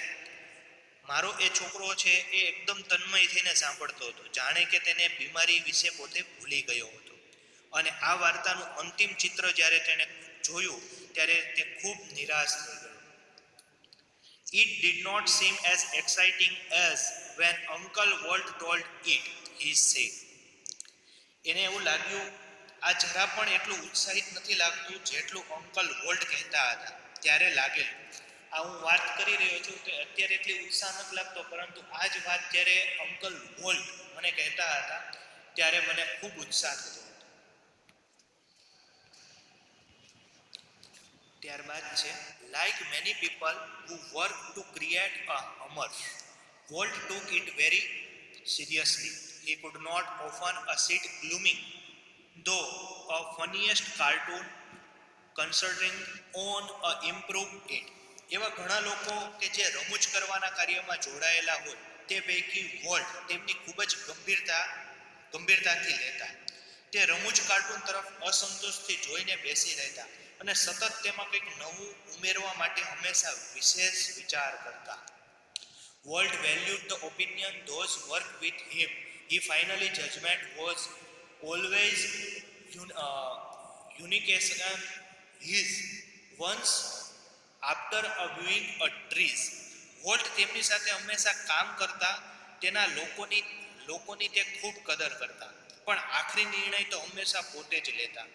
મારો એ છોકરો છે એ એકદમ તન્મય થઈને સાંભળતો હતો, જાણે કે તેને બીમારી વિશે પોતે ભૂલી ગયો હતો. અને આ વાર્તાનું અંતિમ ચિત્ર જ્યારે તેણે જોયું ત્યારે તે ખૂબ નિરાશ થઈ ગયો. It did not seem as exciting as when Uncle Walt told it, he said. એને એવું લાગ્યું આ જરા પણ એટલું ઉત્સાહિત નથી લાગતું જેટલું અંકલ વોલ્ટ કહેતા હતા ત્યારે લાગેલું. આ હું વાત કરી રહ્યો છું કે અત્યારે એટલી ઉત્સાહ નથી લાગતો, પરંતુ આ જ વાત જ્યારે અંકલ વોલ્ટ મને કહેતા હતા ત્યારે મને ખૂબ ઉત્સાહ થતો હતો. ત્યારબાદ છે like many people who work to create a humor, Walt took it very seriously. He could not often sit gloomy, though a funniest cartoon concentrating on improve it. એવા ઘણા લોકો કે જે રમૂજ કરવાના કાર્યમાં જોડાયેલા હોય તે પૈકી વોલ્ટ તેમની ખૂબ જ ગંભીરતાથી લેતા. તે રમૂજ કાર્ટૂન તરફ અસંતોષથી જોઈને બેસી રહેતા અને સતત તેમાં કંઈક નવું ઉમેરવા માટે હંમેશા વિશેષ વિચાર કરતા. Walt valued the opinion those worked with him. He finally judgment was always unication his once after viewing a trees. Volt તેમની સાથે હંમેશા કામ કરતા, તેના લોકોની તે ખૂબ કદર કરતા, પણ આખરી નિર્ણય તો હંમેશા પોતે જ લેતા.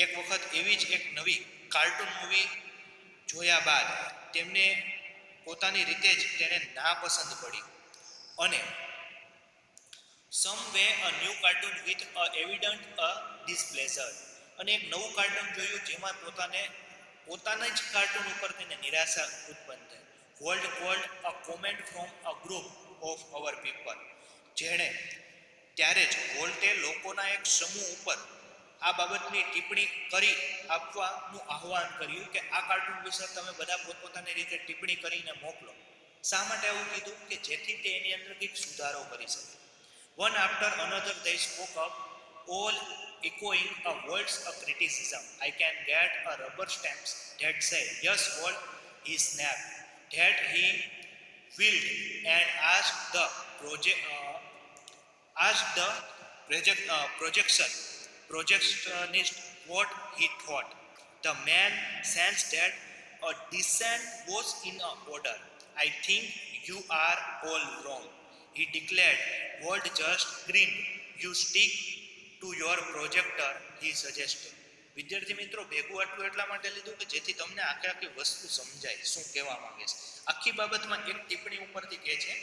એક વખત એવી જ એક નવી કાર્ટૂન મૂવી જોયા બાદ તેમને પોતાની રીતે જ તેને ના પસંદ પડી અને some way a new cartoon with a evident displeasure, અને એક નવું કાર્ટૂન જોયું જેમાં પોતાના જ કાર્ટૂન ઉપર તેને નિરાશા ઉત્પન્ન થઈ. Walt called a comment from a group of our people. જેણે ત્યારે જ વોલ્ટે લોકોના એક સમૂહ ઉપર આ બાબતની ટિપ્પણી કરી આપવાનું આહવાન કર્યું કે આ કાર્ટૂન વિશે તમે બધા પોતપોતાની રીતે ટિપ્પણી કરીને મોકલો. શા માટે એવું કીધું કે જેથી તે એની અંદર કંઈક સુધારો કરી શકે. One after another they spoke up, all echoing a words of criticism. I can get a rubber stamps that say, yes, Walt, he snapped, that he wheeled and asked the projectionist what he thought. The man sensed that a descent was in a order. I think you are all wrong, he declared. Walt just grinned. You stick to your projector, he suggested. વિદ્યાર્થી મિત્રો, ભેગું આટલું એટલા માટે લીધું કે જેથી તમને આખી વસ્તુ સમજાય શું કહેવા માંગે છે. આખી બાબતમાં એક ટિપ્પણી ઉપરથી કહે છે,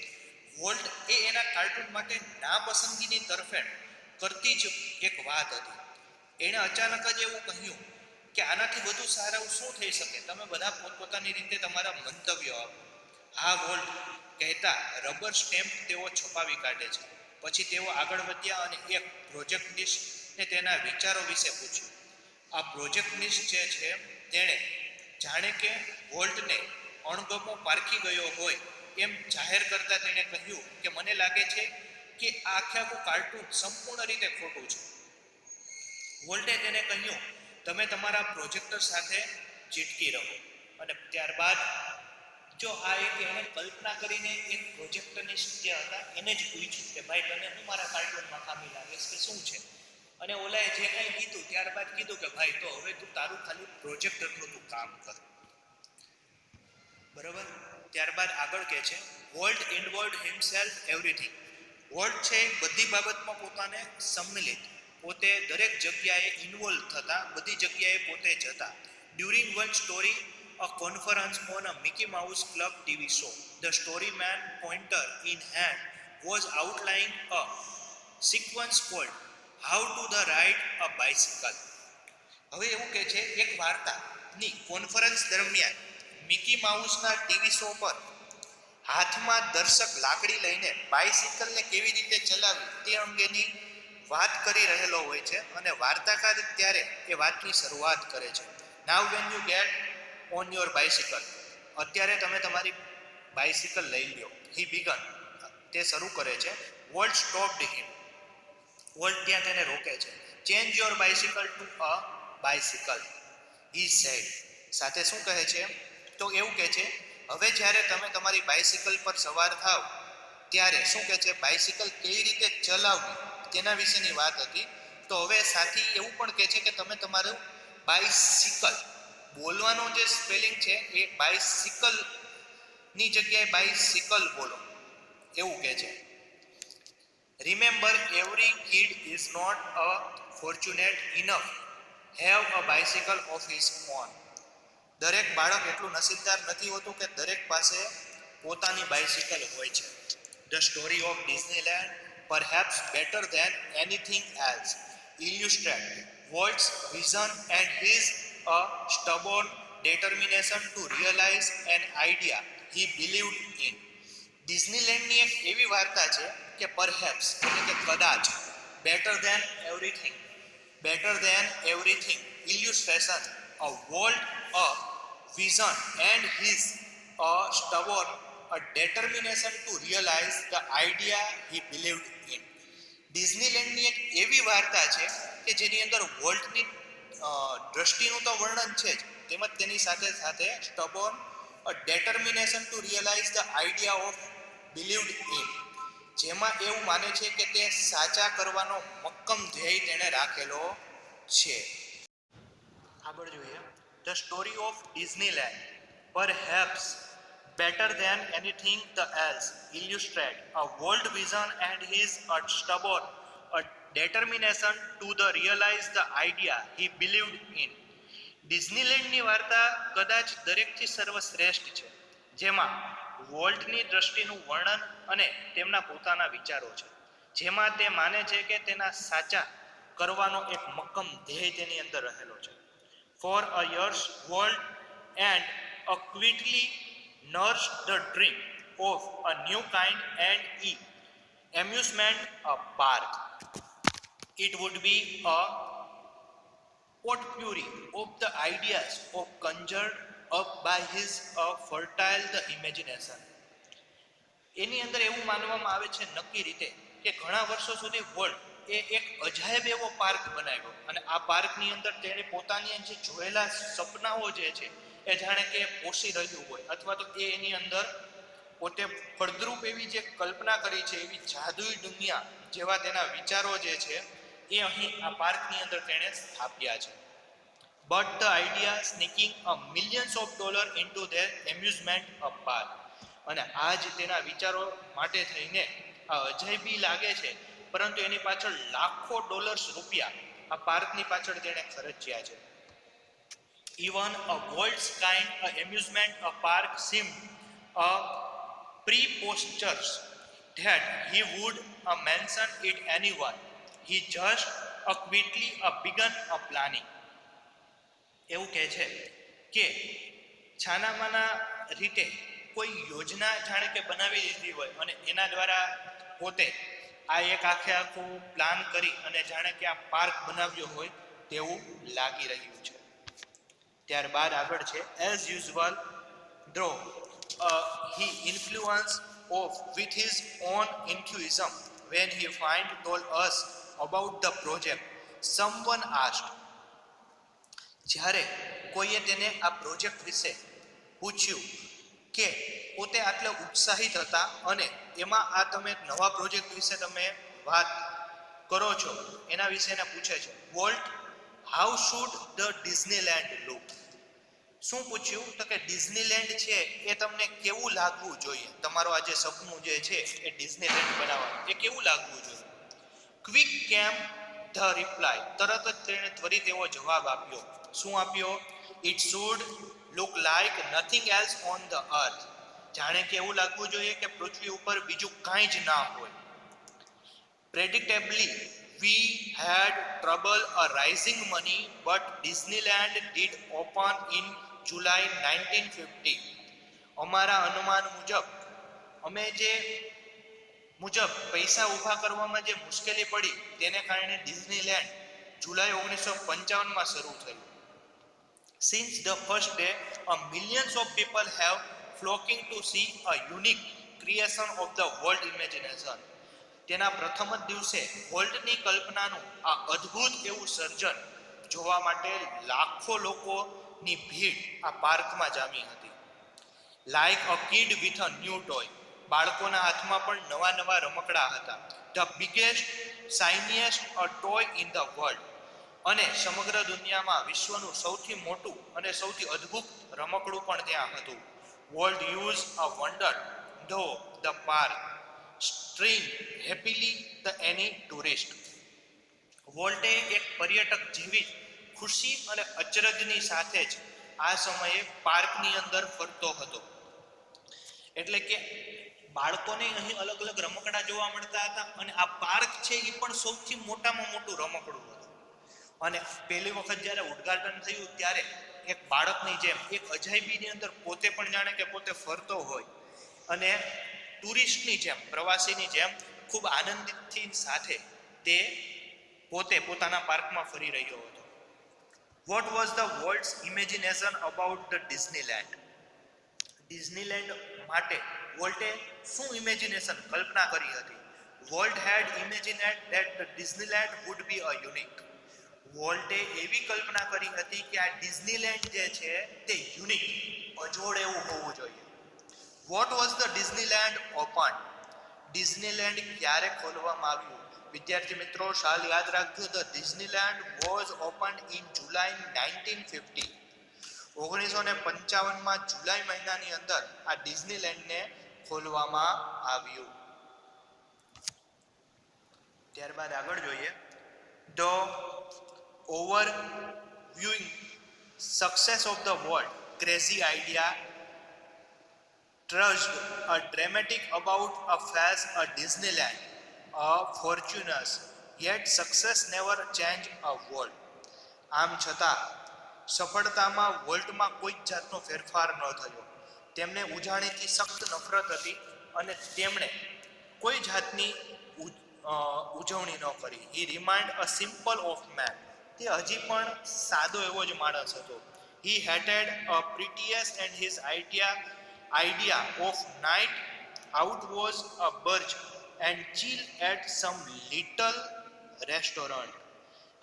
વોલ્ટ એ એના કાર્ટૂન માટે નાપસંદગીની તરફેણ કરતી જ એક વાત હતી. એણે અચાનક જ એવું કહ્યું કે આનાથી વધુ સારું શું થઈ શકે, તમે બધા પોતપોતાની રીતે તમારા મંતવ્યો આપો. હા, વોલ્ટ કહેતા રબર સ્ટેમ્પ તેઓ છપાવી કાઢે છે. પછી તેઓ આગળ વધ્યા અને એક પ્રોજેક્ટનિસ્ટને તેના વિચારો વિશે પૂછ્યું. આ પ્રોજેક્ટનિસ્ટ જે છે તેણે જાણે કે વોલ્ટને અણગમો પારખી ગયો હોય એમ જાહેર કરતા તેણે કહ્યું કે મને લાગે છે કે આ આખું કાર્ટૂન સંપૂર્ણ રીતે ખોટું છે. વોલ્ટે તેને કહ્યું, તમે તમારા પ્રોજેક્ટર સાથે ચીટકી રહો. અને ત્યારબાદ જો આ એક એને કલ્પના કરીને એક પ્રોજેક્ટનિસ્ટ જે હતા એને જ પૂછ્યું કે ભાઈ તને હું મારા કાર્ટૂનમાં ખામી લાગે છે કે શું છે. અને ઓલાએ જે કંઈ કીધું ત્યારબાદ કીધું કે ભાઈ તો હવે તું તારું ખાલી પ્રોજેક્ટરનું તું કામ કર, બરાબર. ત્યારબાદ આગળ કહે છે, volt involved himself everything. Volt છે બધી બાબતમાં પોતાને સંમિલિત, પોતે દરેક જગ્યાએ ઇન્વોલ્વ થતા, બધી જગ્યાએ પોતે જતા. During one story a conference on a Mickey Mouse Club TV show, the storyman, pointer in hand, was outlining a sequence called How to the Ride a Bicycle. હવે એવું કહે છે, એક વાર્તાની કોન્ફરન્સ દરમિયાન મિકી માઉસના ટીવી શો પર હાથમાં દર્શક લાકડી લઈને બાઇસિકલને કેવી રીતે ચલાવવી તે અંગેની વાત કરી રહેલો હોય છે અને વાર્તાકાર ત્યારે એ વાતની શરૂઆત કરે છે. Now when you get on your bicycle, અત્યારે તમે તમારી બાઇસિકલ લઈ લ્યો. He began, તે શરૂ કરે છે. Walt stopped him, વોલ્ટ ત્યાં તેને રોકે છે. Change your bicycle to a bicycle, he said. સાથે શું કહે છે તો એવું કહે છે, હવે જ્યારે તમે તમારી બાઇસિકલ પર સવાર થાવ ત્યારે શું કહે છે, બાઇસિકલ કેવી રીતે ચલાવવી તેના વિશેની વાત હતી. તો હવે સાથી એવું પણ કહે છે કે તમે તમારું બાઇસિકલ, બોલવાનો જે સ્પેલિંગ છે એ બાઇસિકલ ની જગ્યાએ બાઇસિકલ બોલો એવું કહે છે. Remember, every kid is not a fortunate enough have a bicycle of his own. દરેક બાળક એટલું નસીબદાર નથી હોતું કે દરેક પાસે પોતાની બાઇસિકલ હોય છે. The story of Disneyland, perhaps better than anything else, illustrates Walt's vision and his stubborn determination to realize an idea he believed in. ડિઝનીલેન્ડની એક એવી વાર્તા છે કે પરહેપ્સ એટલે કે કદાચ, better than everything illustration a Walt a vision and his stubborn a determination to realize the idea he believed in. ડિઝનીલેન્ડની એક એવી વાર્તા છે કે જેની અંદર વોલ્ટની દ્રષ્ટિનું તો વર્ણન છે જ, તેમજ તેની સાથે સાથે stubborn a determination to realize the idea of believed in, જેમાં એવું માને છે કે તે સાચા કરવાનો મક્કમ ધ્યેય તેણે રાખેલો છે. આગળ જોઈએ, The story of Disneyland, perhaps better than anything else, illustrates a world vision and his stubborn determination to realize the idea he believed in. ડિઝનીલેન્ડની વાર્તા કદાચ દરેકથી સર્વશ્રેષ્ઠ છે, જેમાં વોલ્ટની દ્રષ્ટિનું વર્ણન અને તેમના પોતાના વિચારો છે, જેમાં તે માને છે કે તેના સાચા કરવાનો એક મક્કમ ધ્યેય તેની અંદર રહેલો છે. For a years, Walt and quickly nursed the dream of a new kind and amusement park. It would be a potpourri of the ideas of conjured up by his fertile the imagination. એની અંદર એવું માનવામાં આવે છે નક્કી રીતે કે ઘણા વર્ષો સુધી વોલ્ટ એ એક અજાયબ એવો પાર્ક બનાવ્યો અને આ પાર્કની અંદર તેણે પોતાની જે જોયેલા સપનાઓ જે છે એ જાણે કે પોષી રહ્યું હોય અથવા તો એ એની અંદર પોતે ફળદ્રુપ એવી જે કલ્પના કરી છે એવી જાદુઈ દુનિયા જેવા તેના વિચારો જે છે એ અહીં આ પાર્કની અંદર તેણે સ્થાપ્યા છે. but the idea sneaking a millions of dollars into their amusement park. અને આ જ તેના વિચારો માટે થઈને આ અજાયબી લાગે છે, પરંતુ એની પાછળ લાખો ડોલર્સ રૂપિયા આ પાર્કની પાછળ તેણે ખર્ચ્યા છે. Even a world's kind of amusement park seemed a preposterous that he would mention it anyone. He just quickly began planning. એવું કહે છે કે છાનામાના રીતે કોઈ યોજના જાણે કે બનાવી લીધી હોય અને એના દ્વારા પોતે આ એક આખું પ્લાન કરી અને જાણે કે આ પાર્ક બનાવ્યો હોય તેવું લાગી રહ્યું છે. ત્યારબાદ આગળ છે as usual though he influenced of with his own enthusiasm when he finally told us about the project. Someone asked, જ્યારે કોઈએ તેને આ પ્રોજેક્ટ વિશે પૂછ્યું કે પોતે આટલા ઉત્સાહિત હતા અને એમાં આ તમે નવા પ્રોજેક્ટ વિશે તમે વાત કરો છો એના વિશે એને પૂછે છે, volt how should the Disneyland look. શું પૂછ્યું તો કે ડિઝનીલેન્ડ છે એ તમને કેવું લાગવું જોઈએ, તમારો આ જે સપનું જે છે એ ડિઝનીલેન્ડ બનાવવાનું એ કેવું લાગવું જોઈએ. ક્વિક કેમ ધ રિપ્લાય, તરત જ તેણે ત્વરિત એવો જવાબ આપ્યો. શું આપ્યો? It should look like nothing else on the earth, જાણે કે એવું લાગવું જોઈએ કે પૃથ્વી ઉપર બીજું કાંઈ જ ના હોય. Predictably, we had trouble raising money, but Disneyland did open in July 1950. અમારા અનુમાન મુજબ પૈસા ઊભા કરવામાં જે મુશ્કેલી પડી તેને કારણે ડિઝનીલેન્ડ જુલાઈ 1955 માં શરૂ થયું. Since the first day, millions of people have flocking to see a unique creation of the world imagination. તેના પ્રથમ જ દિવસે વોલ્ટની કલ્પનાનું આ અદ્ભુત એવું સર્જન જોવા માટે લાખો લોકોની ભીડ આ પાર્કમાં જામી હતી. Like a kid with a new toy, બાળકોના હાથમાં પણ નવા નવા રમકડા હતા. The biggest shiniest a toy in the world, અને સમગ્ર દુનિયામાં વિશ્વનું સૌથી મોટું અને સૌથી અદ્ભુત રમકડું પણ ત્યાં હતું. World use a wonder though the park string happily the any tourist. વોલ્ટે એક પર્યટક જેવી ખુશી અને અચરજની સાથે જ આ સમયે પાર્કની અંદર ફરતો હતો. એટલે કે બાળકોને અહીં અલગ અલગ રમકડા જોવા મળતા હતા અને આ પાર્ક છે એ પણ સૌથી મોટામાં મોટું રમકડું હતું. અને પહેલી વખત જ્યારે ઉદ્ઘાટન થયું ત્યારે એક બાળકની જેમ એક અજાયબીની અંદર પોતે પણ જાણે કે પોતે ફરતો હોય અને ટુરિસ્ટની જેમ પ્રવાસીની જેમ ખૂબ આનંદિતથી સાથે તે પોતે પોતાના પાર્કમાં ફરી રહ્યો હતો. What was the world's imagination about the Disneyland. Disneyland માટે વોલ્ટે શું ઇમેજિનેશન કલ્પના કરી હતી? Walt had imagined that the Disneyland would be a unique. વોલ્ટે એવી કલ્પના કરી હતી કે આ ડિઝનીલેન્ડ જે છે તે યુનિક અજોડ એવું હોવું જોઈએ. What was the Disneyland open. Disneyland ક્યારે ખોલવામાં આવ્યું? વિદ્યાર્થી મિત્રો સાલ યાદ રાખજો, the Disneyland was opened in July 1950. 1955માં જુલાઈ મહિનાની અંદર આ ડિઝનીલેન્ડને ખોલવામાં આવ્યું. ત્યારબાદ આગળ જોઈએ the overviewing success of the world crazy idea trudged a dramatic about a phase a Disneyland a fortunes yet success never changed a world. આમ છતાં સફળતામાં વોલ્ટમાં કોઈ જાતનો ફેરફાર ન થયો. તેમને ઉજાણીથી સખ્ત નફરત હતી અને તેમણે કોઈ જાતની ઉજવણી ન કરી. He remained a simple of man. તે હજી પણ સાદો એવો જ માણસ હતો. He hated a prettiest and his idea of night out was a birch and chill at some little restaurant.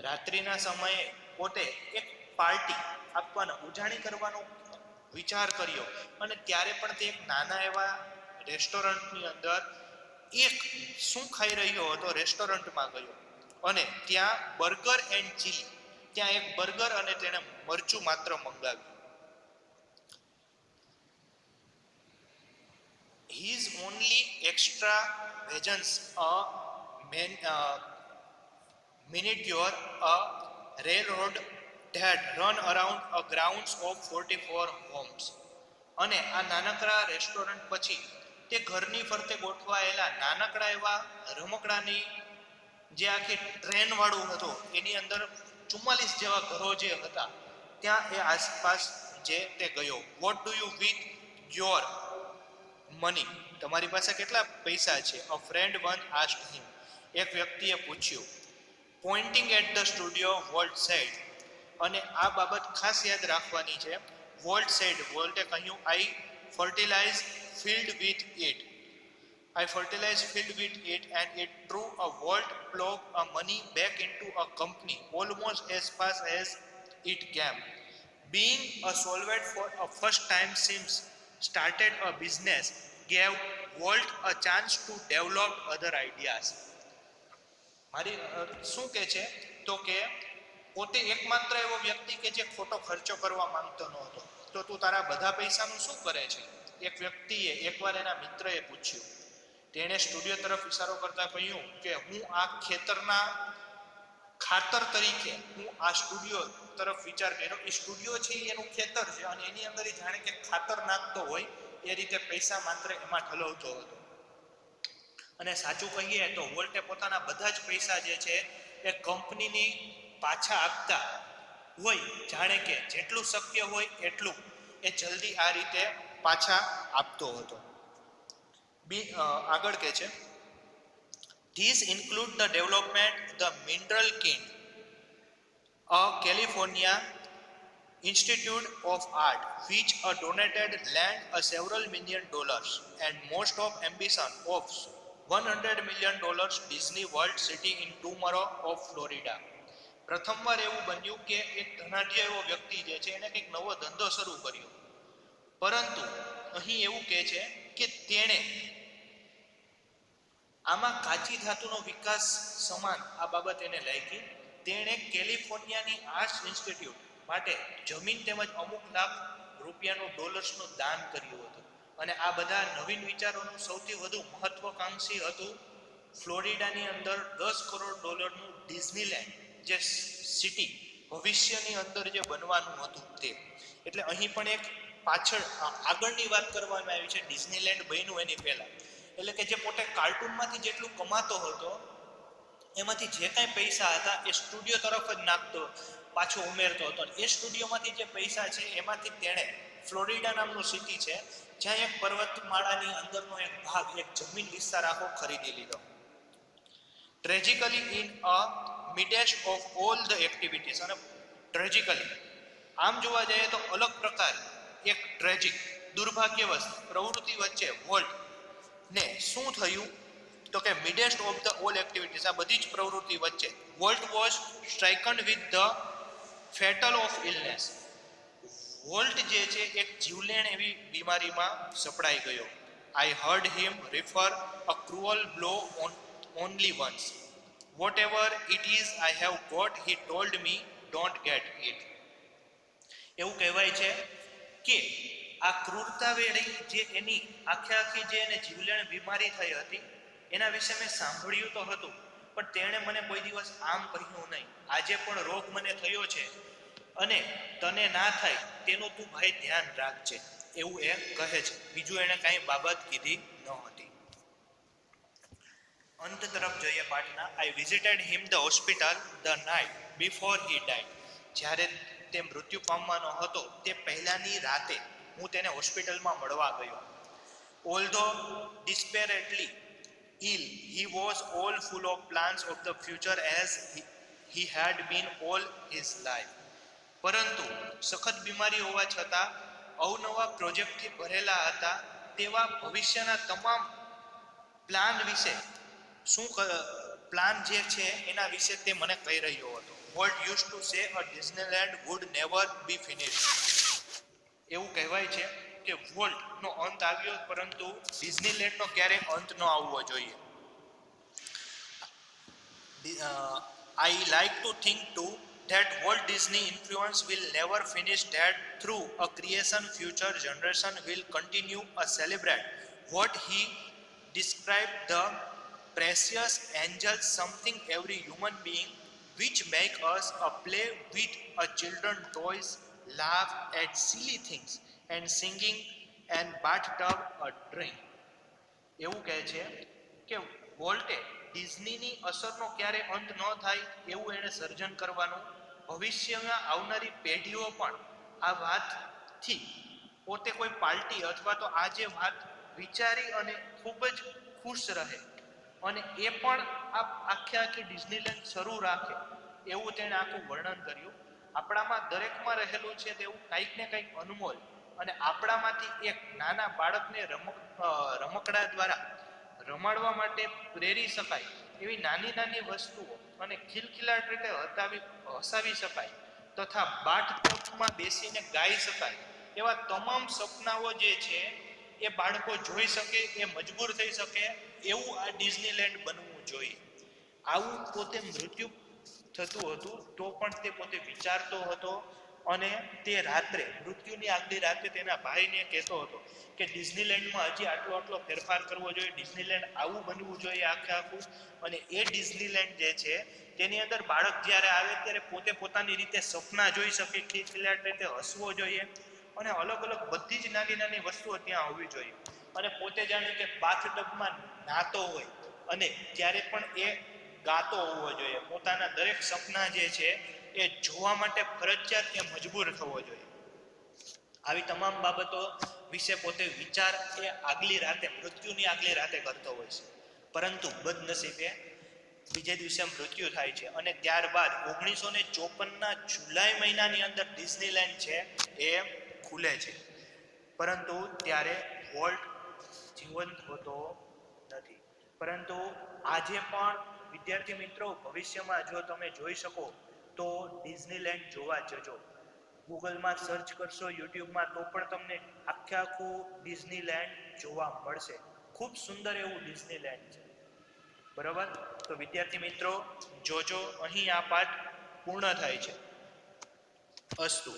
રાત્રિના સમયે પોતે એક પાર્ટી આપવાનો ઉજાણી કરવાનો વિચાર કર્યો અને ત્યારે પણ તે એક નાના એવા રેસ્ટોરન્ટની અંદર એક શું ખાઈ રહ્યો હતો રેસ્ટોરન્ટમાં ગયો અને ત્યાં બર્ગર એન્ડ ચીલી ત્યાં એક બર્ગર અને તેણે મરચું માત્ર મંગાવ્યું. His only extra vengeance miniature a railroad that run around a grounds of 44 homes. અને આ નાનકડા રેસ્ટોરન્ટ પછી તે ઘરની ફરતે ગોઠવાયેલા નાનકડા એવા રમકડાની જે આખી ટ્રેન વાળું હતું એની અંદર 44 જેવા ઘરો જે હતા ત્યાં એ આસપાસ જે તે ગયો. What do you with your money? તમારી પાસે કેટલા પૈસા છે? A friend one asked him. એક વ્યક્તિએ પૂછ્યું. Pointing at the studio, Walt said. અને આ બાબત ખાસ યાદ રાખવાની છે. વોલ્ટ સેડ, વોલ્ટે કહ્યું, I fertilize field with it. I fertilized field with it and it drew a Walt plug a money back into a company almost as fast as it came. Being a solvent for a first time since started a business gave Walt a chance to develop other ideas. મારી શું કહે છે તો કે પોતે એકમાત્ર એવો વ્યક્તિ કે જે ખોટો ખર્ચો કરવા માંગતો ન હતો. તો તું તારા બધા પૈસાનું શું કરે છે? એક વ્યક્તિએ એકવાર એના મિત્રએ પૂછ્યું. તેણે સ્ટુડિયો તરફ ઇશારો કરતા કહ્યું કે હું આ ખેતરના ખાતર તરીકે હું આ સ્ટુડિયો તરફ વિચાર કર્યો. એ સ્ટુડિયો છે એનું ખેતર છે અને એની અંદર જાણે કે ખાતર નાખતો હોય એ રીતે પૈસા માત્ર એમાં ઠલવતો હતો. અને સાચું કહીએ તો વોલ્ટે પોતાના બધા જ પૈસા જે છે એ કંપનીની પાછા આપતા હોય, જાણે કે જેટલું શક્ય હોય એટલું એ જલ્દી આ રીતે પાછા આપતો હતો. આગળ કે છે, these include the development the mineral king, a California Institute of Art which donated land several $1 million and most of ambition of $100 million Disney World City in Tomorrow of Florida. પ્રથમવાર એવું બન્યું કે એક ધનાઢ્ય એવો વ્યક્તિ જે છે એને કંઈક નવો ધંધો શરૂ કર્યો, પરંતુ અહીં એવું કહે છે કે તેણે આમાં કાચી ધાતુનો વિકાસ સમાન આ બાબત એને લાગી. તેણે કેલિફોર્નિયાની આર્ટ્સ ઇન્સ્ટિટ્યૂટ માટે જમીન તેમજ અમુક લાખ રૂપિયાનું ડોલર્સનું દાન કર્યું હતું. અને આ બધા નવીન વિચારોનું સૌથી વધુ મહત્વકાંક્ષી હતું ફ્લોરિડાની અંદર $10 કરોડ ડિઝનીલેન્ડ જે સિટી ભવિષ્યની અંદર જે બનવાનું હતું તે. એટલે અહીં પણ એક પાછળ આગળની વાત કરવામાં આવી છે. ડિઝનીલેન્ડ બન્યું એની પહેલા, એટલે કે જે પોતે કાર્ટૂનમાંથી જેટલું કમાતો હતો એમાંથી જે કાંઈ પૈસા હતા એ સ્ટુડિયો તરફ જ નાખતો, પાછો ઉમેરતો હતો. એ સ્ટુડિયોમાંથી જે પૈસા છે એમાંથી તેણે ફ્લોરિડા નામનું સિટી છે જ્યાં એક પર્વતમાળાની અંદરનો એક ભાગ, એક જમીન વિસ્તાર આખો ખરીદી લીધો. Tragically in a midst of all the activities. અને ટ્રેજિકલી આમ જોવા જઈએ તો અલગ પ્રકાર એક ટ્રેજિક દુર્ભાગ્યવશ પ્રવૃત્તિ વચ્ચે વોલ્ટ ને શું થયું તો કે midst of the all activities, આ બધી જ પ્રવૃત્તિ વચ્ચે Walt was stricken with the fatal of illness. વોલ્ટ જે છે એક જીવલેણ એવી બીમારીમાં સપડાઈ ગયો. I heard him refer a cruel blow on only once. What ever it is I have got he told me don't get it. એવું કહેવાય છે કે આ ક્રૂરતા વેળી જે એની આખી જે એને જીવલેણ બીમારી થઈ હતી એના વિશે મેં સાંભળ્યું તો હતું, પણ તેણે મને કોઈ દિવસ આમ કહ્યું નહીં. આજે પણ રોગ મને થયો છે અને તને ના થાય તેનું તું ભાઈ ધ્યાન રાખજે, એવું એ કહે છે. બીજું એને કાંઈ બાબત કીધી ન હતી. અંત તરફ જોઈએ પાઠના. I visited him the hospital the night before he died. જ્યારે તે મૃત્યુ પામવાનો હતો તે પહેલાની રાતે હું તેને હોસ્પિટલમાં મળવા ગયો. ઓલ્ધો ડિસ્પેરેટલી ill, he was all full of plans of the future as he had been all his life. પરંતુ સખત બીમારી હોવા છતાં અવનવા પ્રોજેક્ટથી ભરેલા હતા તેવા ભવિષ્યના તમામ પ્લાન વિશે પ્લાન જે છે એના વિશે તે મને કહી રહ્યો હતો. Volt use to say a Disneyland would never be finished. એવું કહેવાય છે કે વોલ્ટનો અંત આવ્યો પરંતુ ડિઝનીલેન્ડનો ક્યારેય અંત ન આવવો જોઈએ. I like to think too that Walt Disney influence will never finish, that through a creation future generation will continue to celebrate what he described the precious angels, something every human being which make us a play with a children toys, laugh at silly things and singing and bathtub a drink. એવું કહે છે કે વોલ્ટે ડિઝનીની અસરનો ક્યારે અંત ન થાય એવું એને સર્જન કરવાનું, ભવિષ્યમાં આવનારી પેઢીઓ પણ આ વાતથી પોતે કોઈ પાર્ટી અથવા તો આ જે વાત વિચારી અને ખૂબ જ ખુશ રહે અને એ પણ આ આખી ડિઝનીલેન્ડ શરૂ રાખે એવું તેણે આખું વર્ણન કર્યું. આપણામાં દરેકમાં રહેલું છે તેવું કંઈક ને કંઈક અનમોલ અને આપણામાંથી એક નાના બાળકને રમકડા દ્વારા રમાડવા માટે પ્રેરી શકાય એવી નાની નાની વસ્તુઓ અને ખિલખિલાટ રીતે હસાવી શકાય તથા બાથટબમાં બેસીને ગાઈ શકાય એવા તમામ સપનાઓ જે છે એ બાળકો જોઈ શકે, એ મજબૂર થઈ શકે એવું આ ડિઝનીલેન્ડ બનવું જોઈએ. આવું પોતે મૃત્યુ થતું હતું તો પણ તે પોતે વિચારતો હતો અને તે રાત્રે મૃત્યુની આગલી રાત્રે તેના ભાઈને કહેતો હતો કે ડિઝનીલેન્ડમાં હજી આટલો ફેરફાર કરવો જોઈએ, ડિઝનીલેન્ડ આવું બનવું જોઈએ આખું. અને એ ડિઝનીલેન્ડ જે છે તેની અંદર બાળક જ્યારે આવે ત્યારે પોતે પોતાની રીતે સપના જોઈ શકે, ખિલખિલાટ રીતે હસવો જોઈએ અને અલગ અલગ બધી જ નાની નાની વસ્તુઓ ત્યાં હોવી જોઈએ અને પોતે જાણે કે બાથટબમાં નાતો હોય અને ત્યારે પણ એ ગાતો હોવો જોઈએ. પોતાના દરેક સપના જે છે એ જોવા માટે ફરજિયાત એ મજબૂર થવો જોઈએ. આવી તમામ બાબતો વિશે પોતે વિચાર એ આગલી રાતે મૃત્યુની આગલી રાતે કરતો હોય છે. પરંતુ બદનસીબે બીજે દિવસે મૃત્યુ થાય છે અને ત્યારબાદ 1954ના જુલાઈ મહિનાની અંદર ડિઝનીલેન્ડ છે એ ખુલે છે. પરંતુ ત્યારે વોલ્ટ જીવંત હોતો નથી. પરંતુ આજે પણ વિદ્યાર્થી મિત્રો ભવિષ્યમાં જો તમે જોઈ શકો તો ડિઝનીલેન્ડ જોવા જજો. ગૂગલમાં સર્ચ કરશો, યુટ્યુબમાં તો પણ તમને આખું ડિઝનીલેન્ડ જોવા મળશે. ખૂબ સુંદર એવું ડિઝનીલેન્ડ છે. બરાબર, તો વિદ્યાર્થી મિત્રો જોજો અહીં આ પાઠ પૂર્ણ થાય છે. અસ્તુ.